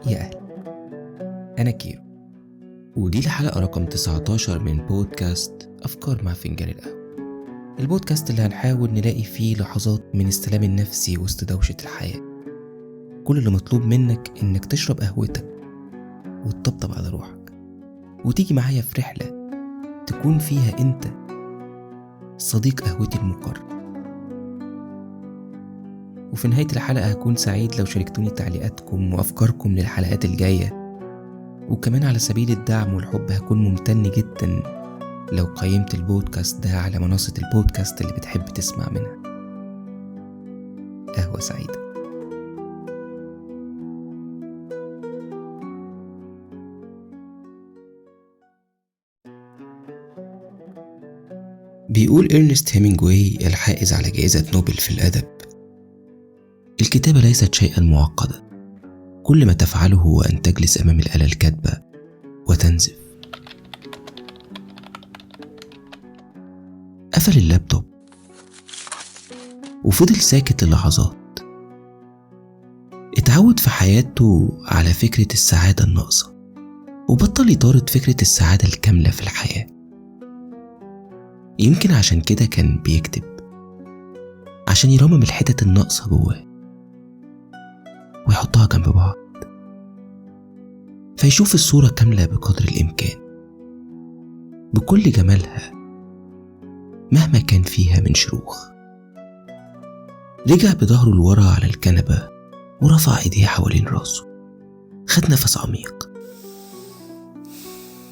يا أهل، أنا كيرو، ودي الحلقة رقم 19 من بودكاست أفكار مع فنجان القهوة. البودكاست اللي هنحاول نلاقي فيه لحظات من السلام النفسي وسط دوشة الحياة. كل اللي مطلوب منك إنك تشرب قهوتك وتطبطب على روحك وتيجي معايا في رحلة تكون فيها أنت صديق قهوتي المقرب. وفي نهاية الحلقة هكون سعيد لو شاركتوني تعليقاتكم وأفكاركم للحلقات الجاية، وكمان على سبيل الدعم والحب هكون ممتن جدا لو قيمت البودكاست ده على منصة البودكاست اللي بتحب تسمع منها. قهوة سعيدة. بيقول إرنست هيمنجواي الحائز على جائزة نوبل في الأدب: الكتابة ليست شيئا معقدا، كل ما تفعله هو أن تجلس أمام الآلة الكاتبة وتنزف. قفل اللابتوب وفضل ساكت للحظات. اتعود في حياته على فكرة السعادة الناقصة وبطل يطارد فكرة السعادة الكاملة في الحياة. يمكن عشان كده كان بيكتب، عشان يرمم الحتت الناقصة جواه ويحطها جنب بعض فيشوف الصورة كاملة بقدر الإمكان، بكل جمالها مهما كان فيها من شروخ. رجع بظهره لورا على الكنبة ورفع ايديه حوالين راسه، خد نفس عميق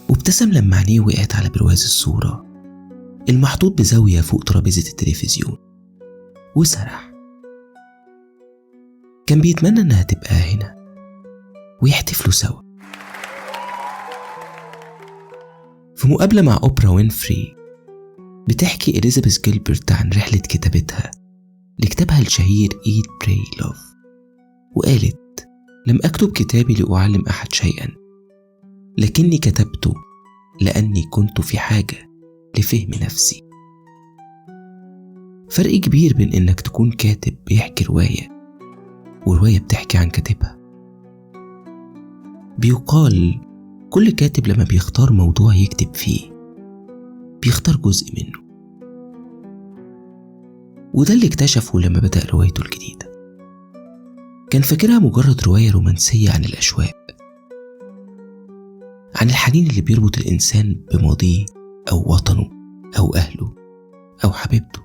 وابتسم لما عينيه وقعت على برواز الصورة المحطوط بزاوية فوق ترابيزة التلفزيون وسرح. كان بيتمنى انها تبقى هنا ويحتفلوا سوا. في مقابلة مع أوبرا وينفري بتحكي إليزابيث جيلبرت عن رحلة كتابتها لكتابها الشهير Eat Pray Love، وقالت: لم أكتب كتابي لأعلم أحد شيئا، لكني كتبته لأني كنت في حاجة لفهم نفسي. فرق كبير بين إنك تكون كاتب بيحكي رواية ورواية بتحكي عن كاتبها. بيقال كل كاتب لما بيختار موضوع يكتب فيه بيختار جزء منه، وده اللي اكتشفه لما بدأ روايته الجديدة. كان فاكرها مجرد رواية رومانسية عن الأشواق، عن الحنين اللي بيربط الإنسان بماضيه أو وطنه أو أهله أو حبيبته.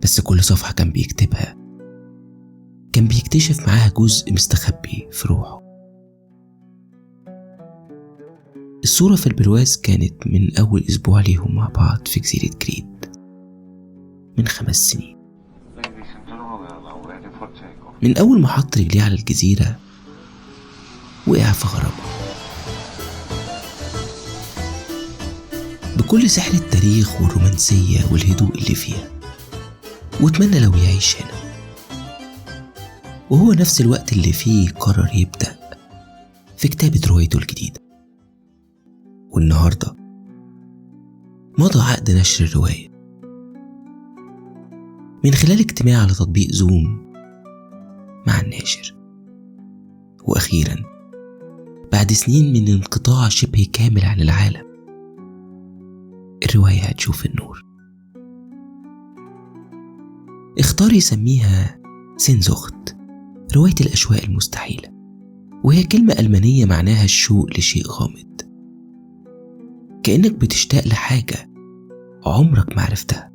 بس كل صفحة كان بيكتبها كان بيكتشف معاها جزء مستخبي في روحه. الصورة في البرواز كانت من أول أسبوع ليهم مع بعض في جزيرة كريت من 5 سنين. من أول ما حط رجليه على الجزيرة وقع في غرامه بكل سحر التاريخ والرومانسية والهدوء اللي فيها، واتمنى لو يعيش هنا. وهو نفس الوقت اللي فيه قرر يبدأ في كتابة روايته الجديدة. والنهاردة مضى عقد نشر الرواية من خلال اجتماع على تطبيق زوم مع الناشر. وأخيرا بعد سنين من انقطاع شبه كامل عن العالم الرواية هتشوف النور. اختار يسميها سينزوخت، رواية الأشواق المستحيلة، وهي كلمة ألمانية معناها الشوق لشيء غامض، كأنك بتشتاق لحاجة عمرك ما عرفتها،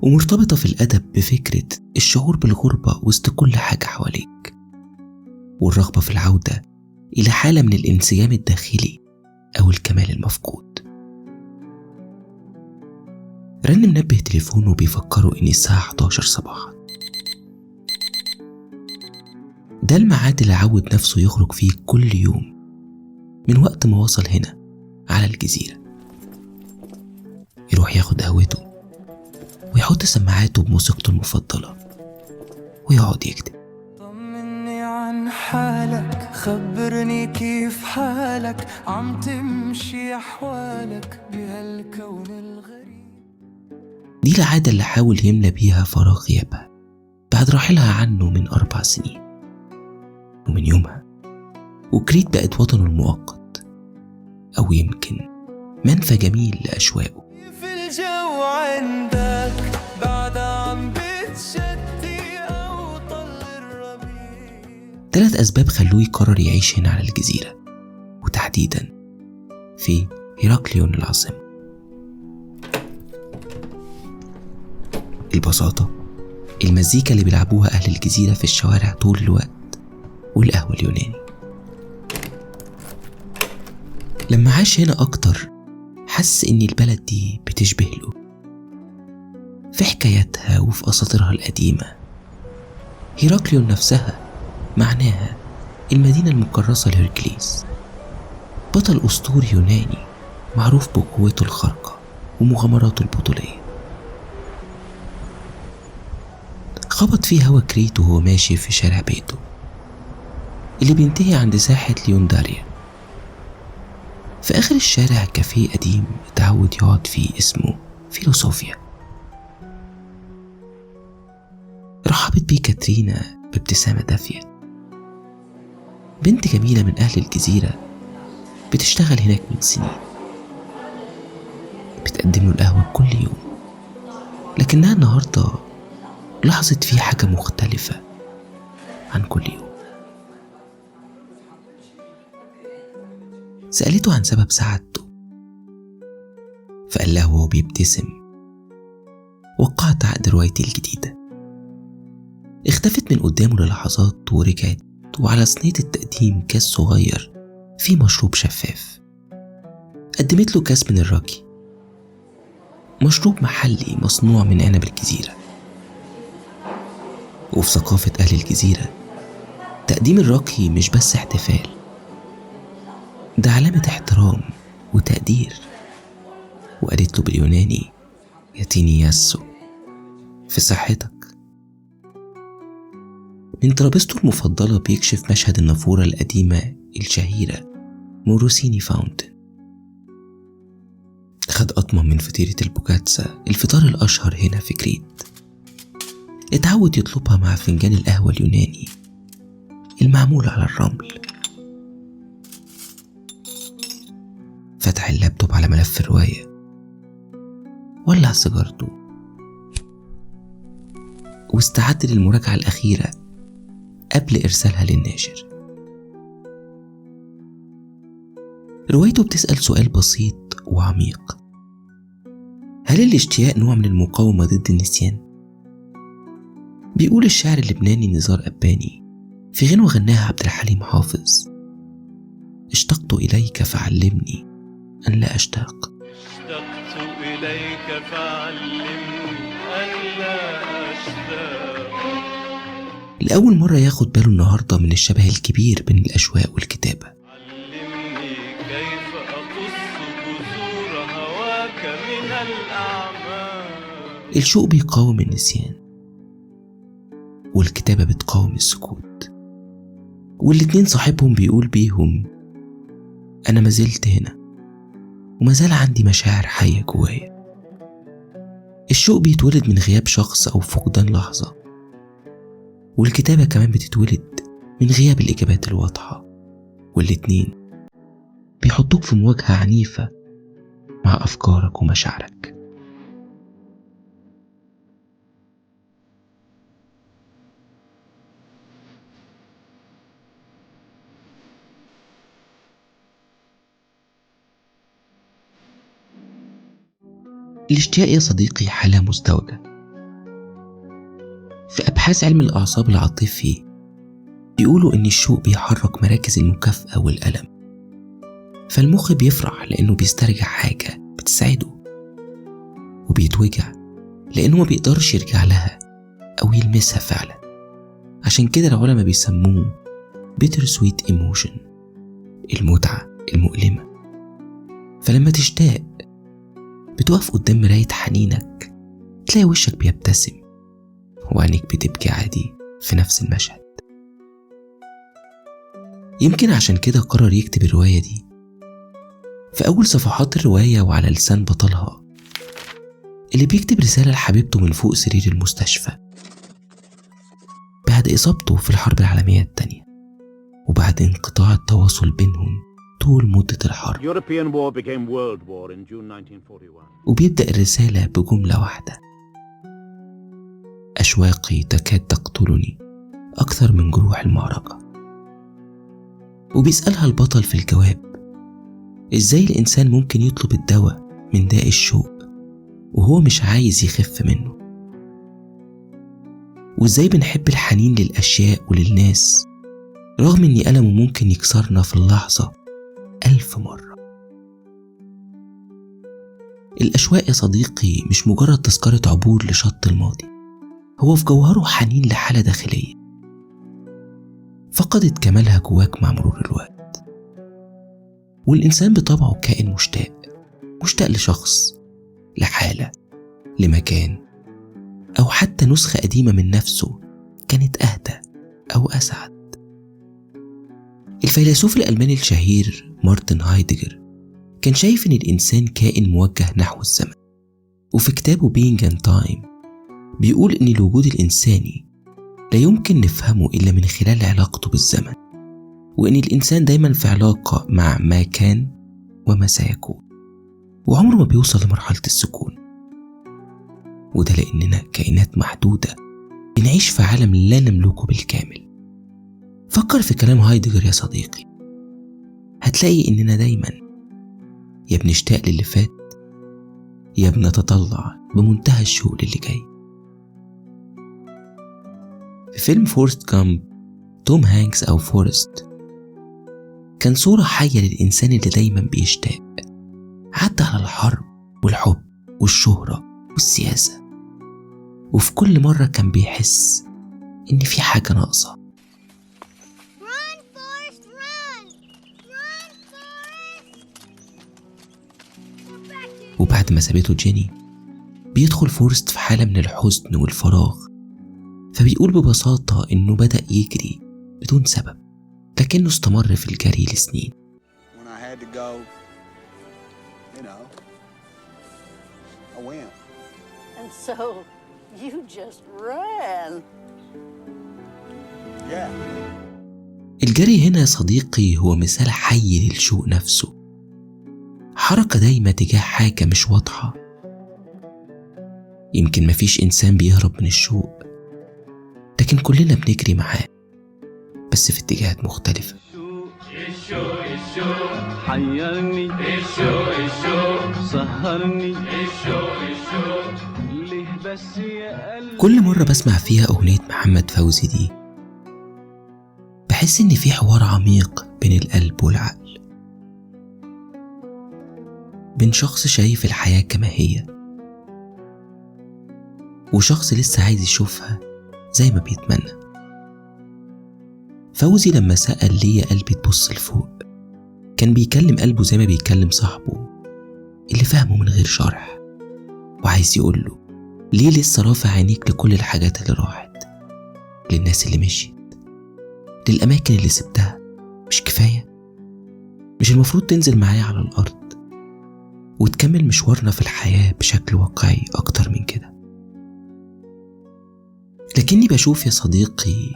ومرتبطة في الأدب بفكرة الشعور بالغربة وسط كل حاجة حواليك، والرغبة في العودة إلى حالة من الانسجام الداخلي أو الكمال المفقود. رن منبه تليفونه بيفكروا إن الساعة 11 صباحا. ده الميعاد اللي عود نفسه يخرج فيه كل يوم من وقت ما وصل هنا على الجزيرة، يروح ياخد قهوته ويحط سماعاته بموسيقته المفضلة ويقعد يكتب. طمني عن حالك، خبرني كيف حالك، عم تمشي أحوالك بهالكون الغريب. دي العادة اللي حاول يملى بيها فراغ غيابها بعد رحيلها عنه من 4 سنين. ومن يومها وكريت بقت وطنه المؤقت، أو يمكن منفى جميل لأشواقه. في الجو عندك بعد عم بتشتي أو طل الربيع. 3 أسباب خلوه يقرر يعيش هنا على الجزيرة، وتحديدا في هيراكليون العاصمة. البساطة، المزيكا اللي بيلعبوها أهل الجزيرة في الشوارع طول الوقت، والقهوة اليوناني. لما عاش هنا أكتر حس إن البلد دي بتشبه له في حكاياتها وفي أساطيرها القديمة. هيراكليون نفسها معناها المدينة المكرسة لهركليس، بطل أسطوري يوناني معروف بقوته الخارقة ومغامراته البطولية. خبط فيه هوا كريت وهو ماشي في شارع بيته اللي بينتهي عند ساحة ليونداريا. في آخر الشارع كافيه قديم اتعود يقعد فيه اسمه فيلوسوفيا. رحبت بيه كاترينا بابتسامة دافية، بنت جميلة من أهل الجزيرة بتشتغل هناك من سنين. بتقدم له القهوة كل يوم، لكنها النهاردة لاحظت فيه حاجة مختلفة عن كل يوم. سألته عن سبب سعادته، فقال لها وهو بيبتسم: وقعت عقد روايتي الجديدة. اختفت من قدامه للحظات ورجعت، وعلى صينية التقديم كاس صغير فيه مشروب شفاف. قدمت له كاس من الراكي، مشروب محلي مصنوع من عنب الجزيرة. وفي ثقافة أهل الجزيرة تقديم الراكي مش بس احتفال، ده علامة احترام وتقدير. وقالت له باليوناني: ياتيني ياسو، في صحتك. من ترابيزته المفضلة بيكشف مشهد النافورة القديمة الشهيرة موروسيني فاونتن. خد قطمة من فطيرة البوكاتسا، الفطار الأشهر هنا في كريت. اتعود يطلبها مع فنجان القهوة اليوناني المعمول على الرمل. فتح اللابتوب على ملف الرواية، ولع سيجارته، واستعد للمراجعة الأخيرة قبل إرسالها للناشر. روايته بتسأل سؤال بسيط وعميق: هل الاشتياق نوع من المقاومة ضد النسيان؟ بيقول الشاعر اللبناني نزار أباني في غنوة غناها عبد الحليم حافظ: اشتقت إليك فعلمني أن لا أشتاق. اشتقت إليك فعلمني أن لا أشتاق. لأول مرة ياخد باله النهاردة من الشبه الكبير بين الأشواق والكتابة. علمني كيف أقص جذور هواك من الأعمال. الشوق بيقاوم النسيان، والكتابة بتقاوم السكوت، والاتنين صاحبهم بيقول بيهم: أنا ما زلت هنا ومازال عندي مشاعر حية جوايا. الشوق بيتولد من غياب شخص أو فقدان لحظة، والكتابة كمان بتتولد من غياب الإجابات الواضحة، والاتنين بيحطوك في مواجهة عنيفة مع أفكارك ومشاعرك. الاشتياق يا صديقي حالة مزدوجة. في أبحاث علم الأعصاب العاطفي بيقولوا إن الشوق بيحرك مراكز المكافأة والألم، فالمخ بيفرح لأنه بيسترجع حاجة بتسعده، وبيتوجع لأنه ما بيقدرش يرجع لها أو يلمسها فعلا. عشان كده العلماء بيسموه bitter sweet emotion، المتعة المؤلمة. فلما تشتاق بتقف قدام مراية حنينك، تلاقي وشك بيبتسم وعينيك بتبكي عادي في نفس المشهد. يمكن عشان كده قرر يكتب الرواية دي. في أول صفحات الرواية وعلى لسان بطلها اللي بيكتب رسالة لحبيبته من فوق سرير المستشفى بعد إصابته في الحرب العالمية التانية. وبعد انقطاع التواصل بينهم طول مدة الحرب. European war became World War in June 1941. وبيبدأ الرسالة بجملة واحدة: أشواقي تكاد تقتلني أكثر من جروح المعركة. وبيسألها البطل في الجواب: إزاي الإنسان ممكن يطلب الدواء من داء الشوق وهو مش عايز يخف منه؟ وإزاي بنحب الحنين للأشياء وللناس رغم إن ألمه ممكن يكسرنا في اللحظة 1000 مرة؟ الأشواق يا صديقي مش مجرد تذكرة عبور لشط الماضي، هو في جوهره حنين لحالة داخلية فقدت كمالها جواك مع مرور الوقت. والإنسان بطبعه كائن مشتاق لشخص، لحالة، لمكان، أو حتى نسخة قديمة من نفسه كانت أهدى أو أسعد. الفيلسوف الألماني الشهير مارتن هايدجر كان شايف إن الإنسان كائن موجه نحو الزمن، وفي كتابه Being and Time بيقول إن الوجود الإنساني لا يمكن نفهمه إلا من خلال علاقته بالزمن، وإن الإنسان دايما في علاقة مع ما كان وما سيكون، وعمره ما بيوصل لمرحلة السكون. وده لأننا كائنات محدودة بنعيش في عالم لا نملكه بالكامل. فكر في كلام هايدجر يا صديقي، هتلاقي إننا دايما يا بنشتاق للي فات يا بنتطلع بمنتهى الشوق للي جاي. في فيلم فورست كامب توم هانكس أو فورست كان صورة حية للإنسان اللي دايما بيشتاق، عدى على الحرب والحب والشهرة والسياسة، وفي كل مرة كان بيحس إن في حاجة ناقصة. وبعد ما سابته جيني بيدخل فورست في حالة من الحزن والفراغ، فبيقول ببساطة إنه بدأ يجري بدون سبب، لكنه استمر في الجري لسنين. الجري هنا يا صديقي هو مثال حي للشوق نفسه، حركة دايمة تجاه حاجة مش واضحة. يمكن مفيش إنسان بيهرب من الشوق، لكن كلنا بنجري معاه بس في اتجاهات مختلفة. الشوق حيرني، الشوق سهرني، الشوق ليه بس يا قلبي. كل مرة بسمع فيها أغنية محمد فوزي دي بحس إن في حوار عميق بين القلب والعقل، بين شخص شايف الحياة كما هي وشخص لسه عايز يشوفها زي ما بيتمنى. فوزي لما سأل ليه يا قلبي تبص لفوق كان بيكلم قلبه زي ما بيكلم صاحبه اللي فهمه من غير شرح، وعايز يقوله ليه لسه رافع عينيك لكل الحاجات اللي راحت، للناس اللي مشيت، للأماكن اللي سبتها. مش كفاية؟ مش المفروض تنزل معايا على الأرض وتكمل مشوارنا في الحياة بشكل واقعي أكتر من كده؟ لكني بشوف يا صديقي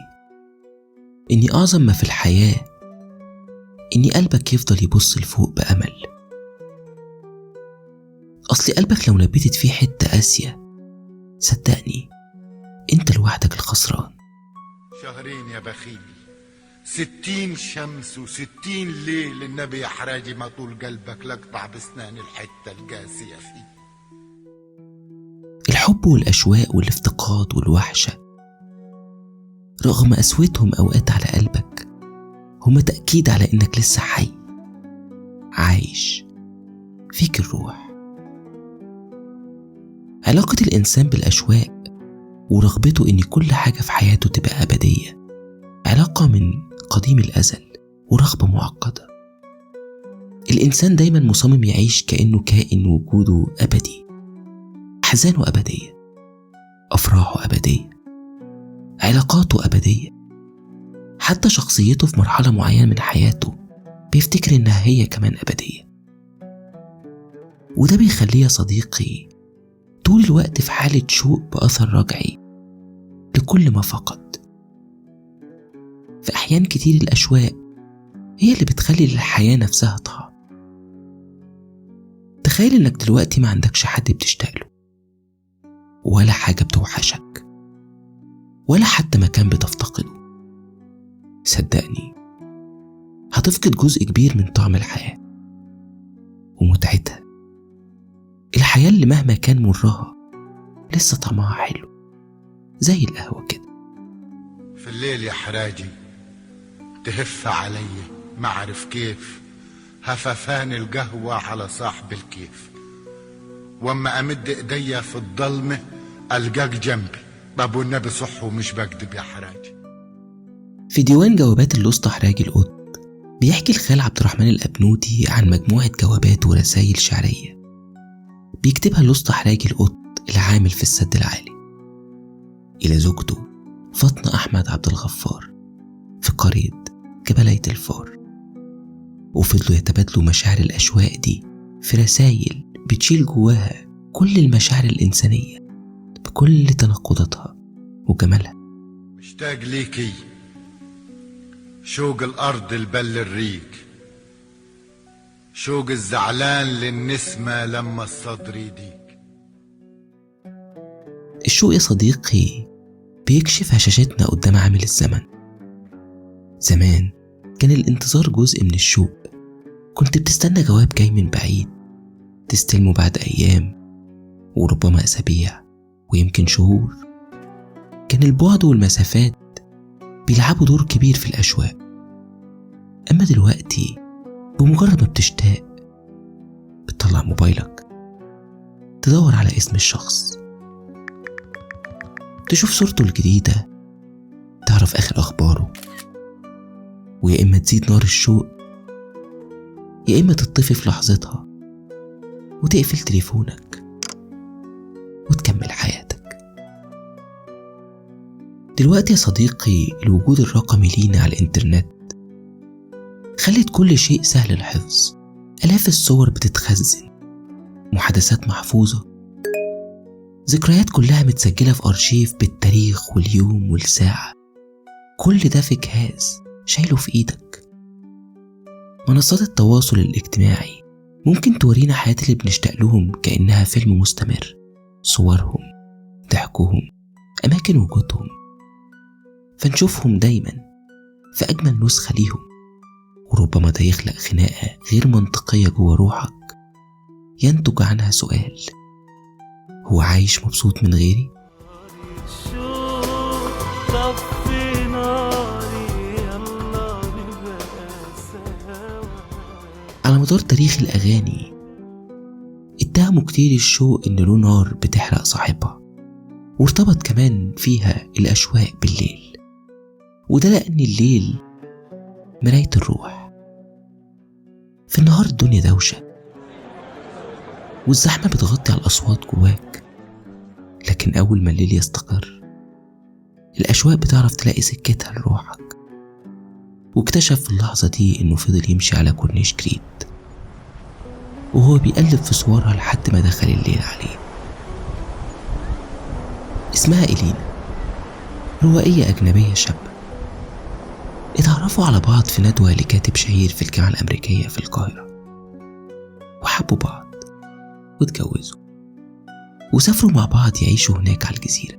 إني أعظم ما في الحياة إني قلبك يفضل يبص لفوق بأمل. أصل قلبك لو نبتت فيه حتة قاسية صدقني أنت لوحدك الخسران. شهرين يا بخيل، 60 شمس و60 ليل، النبي يا حراجي ما طول قلبك لقطع بسنان الحتة القاسية فيه. الحب والأشواق والافتقاد والوحشة رغم قسوتهم أوقات على قلبك هما تأكيد على إنك لسه حي، عايش، فيك الروح. علاقة الإنسان بالأشواق ورغبته إن كل حاجة في حياته تبقى أبدية علاقة من قديم الأزل ورغبة معقدة. الإنسان دايما مصمم يعيش كأنه كائن وجوده أبدي، أحزانه أبدية، أفراحه أبدية، علاقاته أبدية، حتى شخصيته في مرحلة معينة من حياته بيفتكر إنها هي كمان أبدية. وده بيخليه يا صديقي طول الوقت في حالة شوق بأثر رجعي لكل ما فقد. في أحيان كتير الأشواق هي اللي بتخلي للحياة نفسها طعم. تخيل إنك دلوقتي ما عندكش حد بتشتاق له، ولا حاجة بتوحشك، ولا حتى مكان بتفتقده. صدقني هتفقد جزء كبير من طعم الحياة ومتعتها، الحياة اللي مهما كان مرها لسه طعمها حلو زي القهوة كده. في الليل يا حراجي تهف علي ما عرف كيف هففان القهوة على صاحب الكيف، واما امد ايديا في الضلمة القاك جنبي. طب والنبي صح ومش بكدب يا حراجي. في ديوان جوابات الأسطى حراجي القط بيحكي الخال عبد الرحمن الأبنودي عن مجموعة جوابات ورسائل شعرية بيكتبها الأسطى حراجي القط العامل في السد العالي إلى زوجته فاطمة أحمد عبد الغفار في قرية جبلية الفار، وفضلوا يتبادلوا مشاعر الأشواق دي في رسائل بتشيل جواها كل المشاعر الإنسانية بكل تناقضاتها وجمالها. مشتاق ليكي شوق الأرض البل الريق، شوق الزعلان للنسمة لما الصدر يضيق. الشوق يا صديقي بيكشف هشاشتنا قدام عامل الزمن. زمان كان الانتظار جزء من الشوق، كنت بتستنى جواب جاي من بعيد تستلمه بعد أيام وربما أسابيع ويمكن شهور. كان البعد والمسافات بيلعبوا دور كبير في الأشواق. أما دلوقتي بمجرد ما بتشتاق بتطلع موبايلك تدور على اسم الشخص، تشوف صورته الجديدة، تعرف آخر أخباره، ويا إما تزيد نار الشوق يا إما تطفي في لحظتها وتقفل تليفونك وتكمل حياتك. دلوقتي يا صديقي الوجود الرقمي لينا على الإنترنت خلت كل شيء سهل الحفظ. آلاف الصور بتتخزن، محادثات محفوظة، ذكريات كلها متسجلة في أرشيف بالتاريخ واليوم والساعة. كل ده في جهاز شايله في إيدك. منصات التواصل الاجتماعي ممكن تورينا حياة اللي بنشتاق لهم كأنها فيلم مستمر، صورهم، ضحكهم، أماكن وجودهم، فنشوفهم دايما في أجمل نسخة ليهم. وربما ده يخلق خناقة غير منطقية جوا روحك ينتج عنها سؤال: هو عايش مبسوط من غيري؟ على مدار تاريخ الأغاني اتهموا كتير الشوق إن له نار بتحرق صاحبها، وارتبط كمان فيها الأشواق بالليل، وده لأن الليل مراية الروح. في النهار الدنيا دوشة والزحمة بتغطي على الأصوات جواك، لكن أول ما الليل يستقر الأشواق بتعرف تلاقي سكتها لروحك. واكتشف في اللحظة دي إنه فضل يمشي على كورنيش كريت وهو بيقلب في صورها لحد ما دخل الليل عليه. اسمها إلينا، روائية أجنبية شابة. اتعرفوا على بعض في ندوة لكاتب شهير في الجامعة الأمريكية في القاهرة، وحبوا بعض واتجوزوا وسافروا مع بعض يعيشوا هناك على الجزيرة.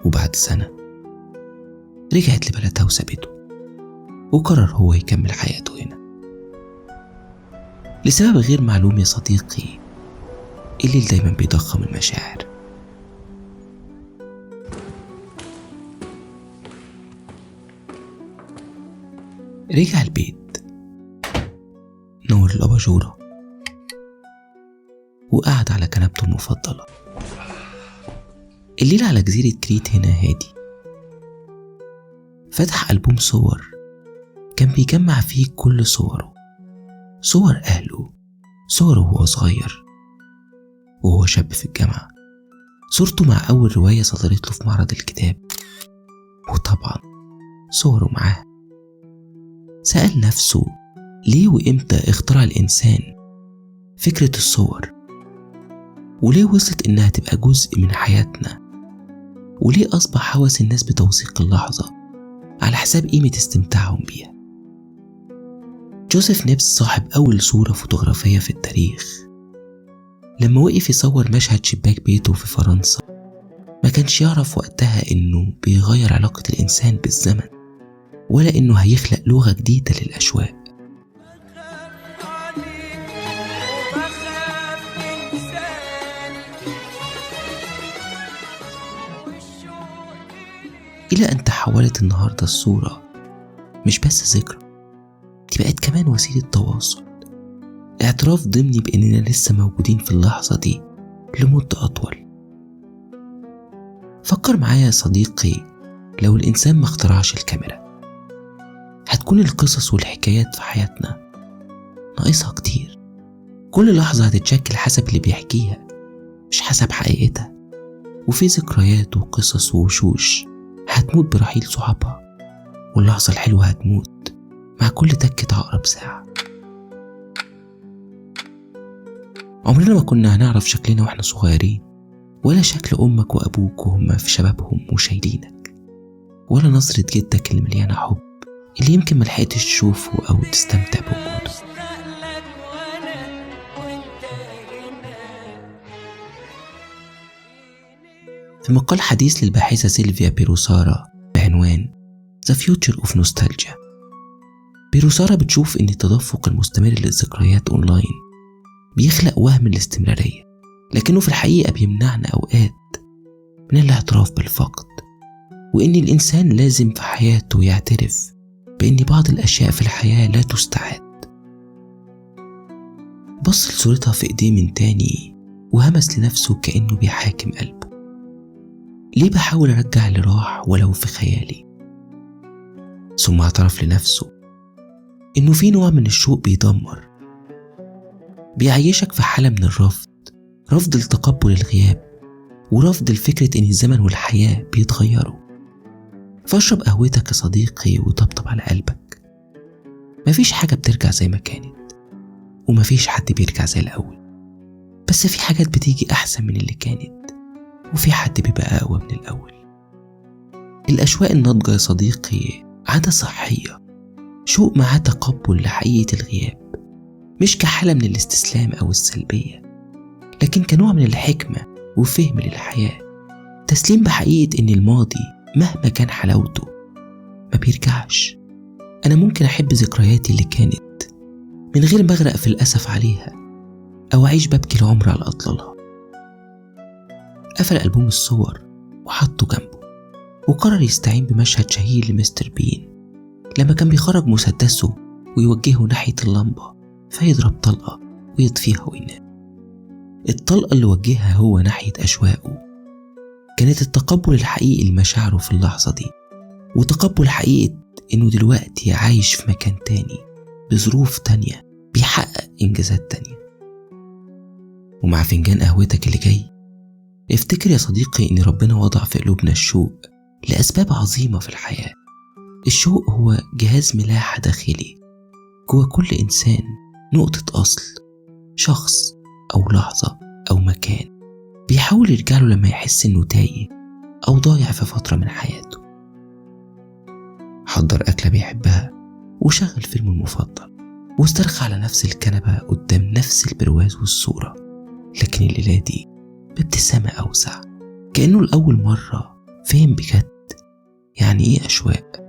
وبعد سنة رجعت لبلدها وسابته، وقرر هو يكمل حياته هنا لسبب غير معلوم. يا صديقي الليل دايما بيضخم المشاعر. رجع البيت، نور الأباجورة وقعد على كنبته المفضلة. الليل على جزيرة كريت هنا هادي. فتح ألبوم صور كان بيجمع فيه كل صوره، صور أهله، صوره وهو صغير وهو شاب في الجامعة، صورته مع أول رواية صدرت له في معرض الكتاب، وطبعا صوره معاه. سأل نفسه ليه وإمتى اخترع الإنسان فكرة الصور، وليه وصلت إنها تبقى جزء من حياتنا، وليه أصبح هوس الناس بتوثيق اللحظة على حساب قيمة استمتاعهم بيها. جوزيف نيبس صاحب أول صورة فوتوغرافية في التاريخ لما وقف يصور مشهد شباك بيته في فرنسا ما كانش يعرف وقتها إنه بيغير علاقة الإنسان بالزمن ولا إنه هيخلق لغة جديدة للأشواق. إلى أن تحولت النهاردة الصورة مش بس ذكرى، دي بقت كمان وسيلة تواصل، اعتراف ضمني بأننا لسه موجودين في اللحظة دي لمدة أطول. فكر معايا يا صديقي، لو الإنسان ما اخترعش الكاميرا هتكون القصص والحكايات في حياتنا ناقصها كتير. كل لحظة هتتشكل حسب اللي بيحكيها مش حسب حقيقتها، وفي ذكريات وقصص ووشوش هتموت برحيل صحابها، واللحظة الحلوة هتموت مع كل تكة عقرب ساعة. عمرنا ما كنا هنعرف شكلنا واحنا صغيرين، ولا شكل أمك وأبوك وهم في شبابهم وشايلينك، ولا نظرة جدك اللي مليانة حب اللي يمكن ملحقتش تشوفه أو تستمتع بوجوده. في مقال حديث للباحثة سيلفيا بيروسارا بعنوان The Future of Nostalgia، بيروسارا بتشوف إن التدفق المستمر للذكريات أونلاين بيخلق وهم الاستمرارية، لكنه في الحقيقة بيمنعنا أوقات من الاعتراف بالفقد، وإن الإنسان لازم في حياته يعترف بإن بعض الأشياء في الحياة لا تستعاد. بص لصورتها في إيديه من تاني وهمس لنفسه كأنه بيحاكم قلبه، ليه بحاول أرجع اللي راح ولو في خيالي؟ ثم اعترف لنفسه إنه في نوع من الشوق بيدمر، بيعيشك في حالة من الرفض، رفض التقبل الغياب ورفض الفكرة إن الزمن والحياة بيتغيروا. فاشرب قهوتك يا صديقي وطبطب على قلبك، مفيش حاجة بترجع زي ما كانت ومفيش حد بيرجع زي الأول، بس في حاجات بتيجي أحسن من اللي كانت، وفي حد بيبقى أقوى من الأول. الأشواق الناضجة يا صديقي عادة صحية، شوق معاه تقبل لحقيقة الغياب، مش كحالة من الاستسلام أو السلبية، لكن كنوع من الحكمة وفهم للحياة، تسليم بحقيقة إن الماضي مهما كان حلاوته ما بيرجعش. أنا ممكن أحب ذكرياتي اللي كانت من غير ما أغرق في الأسف عليها أو أعيش ببكي العمر على أطلالها. قفل ألبوم الصور وحطه جنبه، وقرر يستعين بمشهد شهير لمستر بين لما كان بيخرج مسدسه ويوجهه ناحية اللمبة فيضرب طلقة ويطفيها وينام. الطلقة اللي وجهها هو ناحية أشواقه كانت التقبل الحقيقي لمشاعره في اللحظة دي، وتقبل حقيقة إنه دلوقتي عايش في مكان تاني بظروف تانية بيحقق إنجازات تانية. ومع فنجان قهوتك اللي جاي افتكر يا صديقي إن ربنا وضع في قلوبنا الشوق لأسباب عظيمة في الحياة. الشوق هو جهاز ملاحة داخلي جوه كل إنسان، نقطة أصل، شخص أو لحظة أو مكان بيحاول يرجع له لما يحس إنه تايه أو ضايع في فترة من حياته. حضر أكلة بيحبها وشغل فيلمه المفضل واسترخى على نفس الكنبة قدام نفس البرواز والصورة، لكن الليلة دي بابتسامة أوسع، كأنه لأول مرة فهم بجد يعني إيه أشواق